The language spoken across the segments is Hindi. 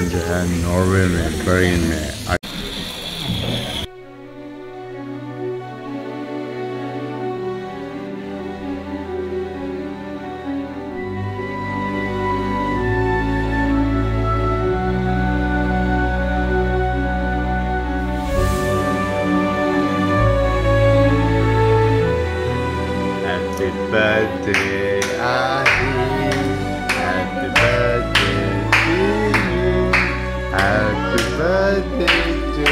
जो है नॉर्वे में बर्गन में। Happy birthday, Ahil. Happy birthday to you. Happy birthday to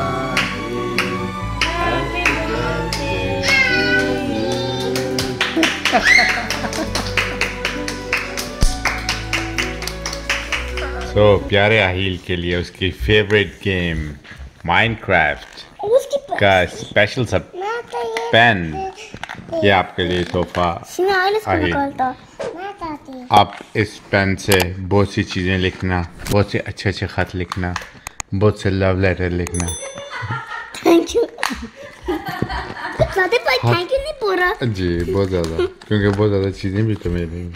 Ahil. Happy birthday to you. So प्यारे आहिल के लिए उसकी फेवरेट गेम माइनक्राफ्ट का स्पेशल सा पेन, ये आपके लिए तोहफा। आप इस पेन से बहुत सी चीज़ें लिखना, बहुत से अच्छे अच्छे ख़त लिखना, बहुत से लव लेटर लिखना। Thank you. थैंक यू नहीं पूरा जी, बहुत ज़्यादा, क्योंकि बहुत ज़्यादा चीज़ें भी तो मिलेंगी।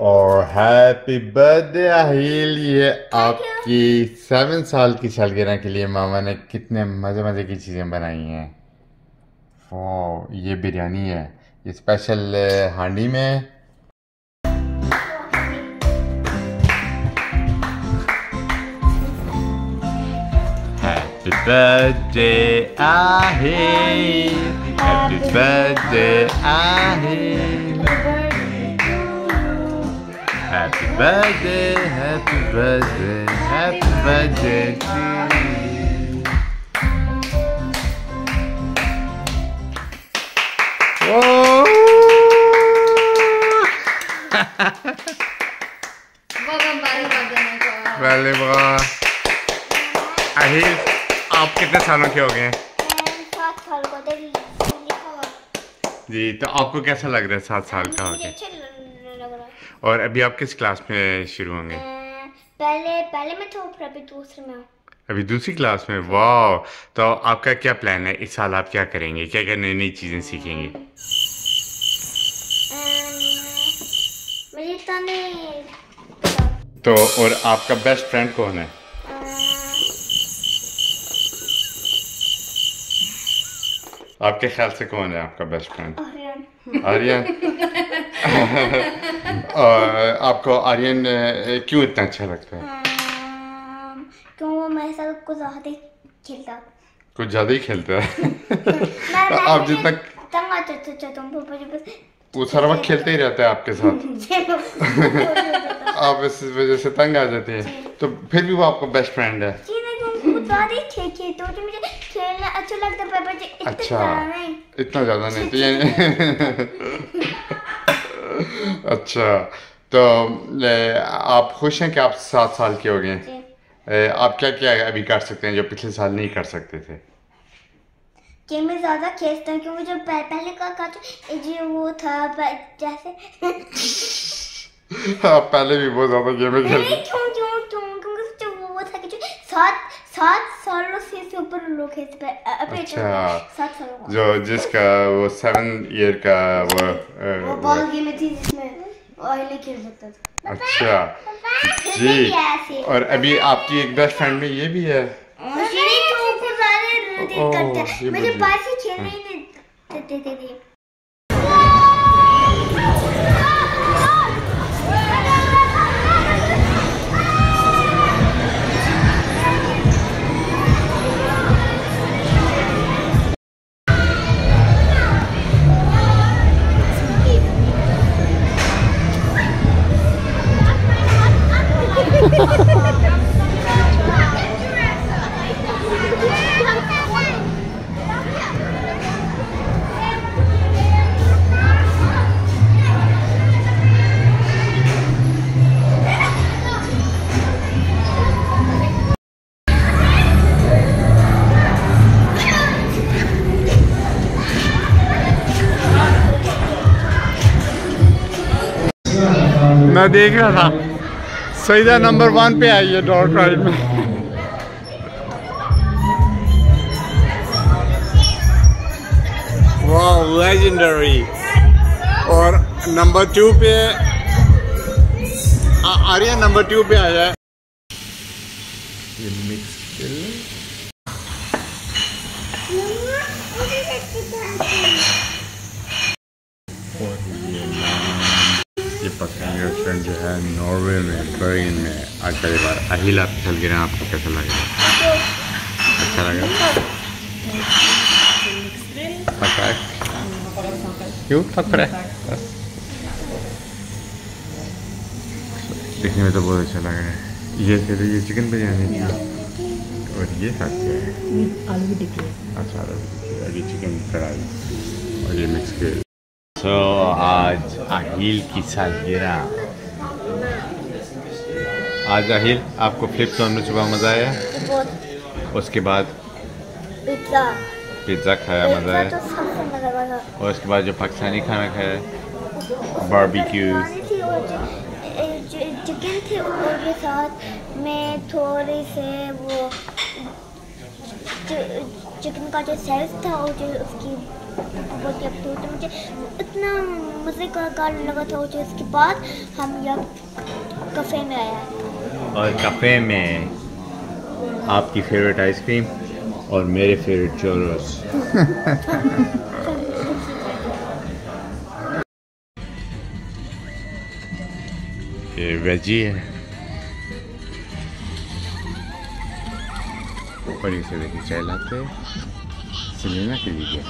और हैप्पी बर्थडे आहिल, ये आपकी 7 साल की सालगिरह के लिए मामा ने कितने मज़े मज़े की चीज़ें बनाई हैं। वाह, ये बिरयानी है, ये स्पेशल हांडी में। Happy birthday Aahil, happy birthday Aahil, happy birthday, happy birthday, happy birthday to you. Oh! पहले आहिल, आप कितने सालों के हो गए? 7 साल को जी, तो आपको कैसा लग रहा है 7 साल का हो गया? और अभी आप किस क्लास में शुरू होंगे? पहले मैं तो अभी दूसरे में हूँ। अभी दूसरी क्लास में। वाह, तो आपका क्या प्लान है इस साल? आप क्या करेंगे, क्या क्या नई नई चीज़ें सीखेंगे? मुझे तो नहीं। तो और आपका बेस्ट फ्रेंड कौन है? आपके ख्याल से कौन है आपका बेस्ट फ्रेंड? आर्यन। आपको आर्यन क्यों इतना अच्छा लगता है? क्यों वो मेरे साथ कुछ ज़्यादा ही खेलता। कुछ ज़्यादा ही खेलता है। आप जितना तंग आ जाते थे तुम, बस वो सारा वक्त खेलते ही रहता है आपके साथ। आप इस वजह से तंग आ जाते हैं, तो फिर भी वो आपका बेस्ट फ्रेंड है। तो मुझे खेलना अच्छा लगता है। अच्छा, इतना ज़्यादा नहीं तो ये अच्छा, तो आप खुश हैं कि आप 7 साल के हो गए? आप क्या क्या अभी कर सकते हैं जो पिछले साल नहीं कर सकते थे? कि मैं ज़्यादा खेलता हूँ, क्योंकि जो पहले का जो वो था जैसे आप पहले भी बहुत ज़्यादा गेम खेलते। क्योंकि वो था कि जो 7 सालों से ऊपर लोग खेलते हैं। अच्छा, 7 सालों जो जिसका वो 7 ईयर का वो बॉल गेम थी जिसमें ऑयल खेल सकता था। अच्छा जी, और अभी आपकी एक बेस्ट फ्रेंड में ये भी है। मुझे बाहर से खेलने ही नहीं देते थे। मैं देख रहा था, सईदा नंबर 1 पे आई है डॉग राइड में। वाह, लेजेंडरी। और नंबर 2 पे आर्यन नंबर 2 पे आया। ये मिक्स और ये पाकिस्तानी रेस्टोरेंट जो है नॉर्वे में बर्गन में आज पहली बार अहिल आप चल गिरा। आपको कैसा लगा? अच्छा लगा? क्यों थक रहा है? देखने में तो बहुत अच्छा लग रहा है। ये चिकन बिरयानी थी और ये साथ क्या है? आलू की टिक्की। अच्छा आलू की टिक्की और ये चिकन फ्राई और ये मिक्स के। तो आज अहिल की सालगिरह। आज अहिल आपको फ्लिपजोन में सुबह मज़ा आया? उसके बाद पिज़्ज़ा खाया, मज़ा आया। और उसके बाद जो पाकिस्तानी खाना खाया बारबेक्यू चिकन थे और के साथ में थोड़े से वो चिकन का जो सैस था और जो उसकी तो मुझे इतना मज़े का गाना लगा था। और उसके बाद हम यहाँ कैफ़े में आया और कैफ़े में आपकी फेवरेट आइसक्रीम और मेरे फेवरेट चोरोस। ये वेजी है और इसे देखिए चाय लाते सिनेमा के लिए।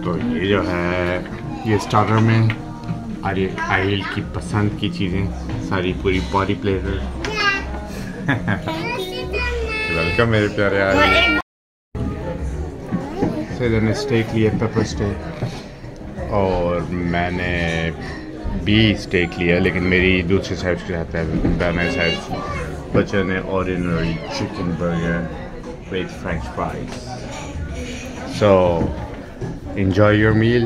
तो ये जो है ये स्टार्टर में अहिल की पसंद की चीज़ें सारी पूरी बॉडी प्लेटर। वेलकम मेरे प्यारे अहिल। मैंने स्टेक लिया, पेपर स्टेक, और मैंने भी स्टेक लिया लेकिन मेरी दूसरी साइड से आता है मेरे साइड। बच्चों ने ordinary chicken burger with French fries. So enjoy your meal.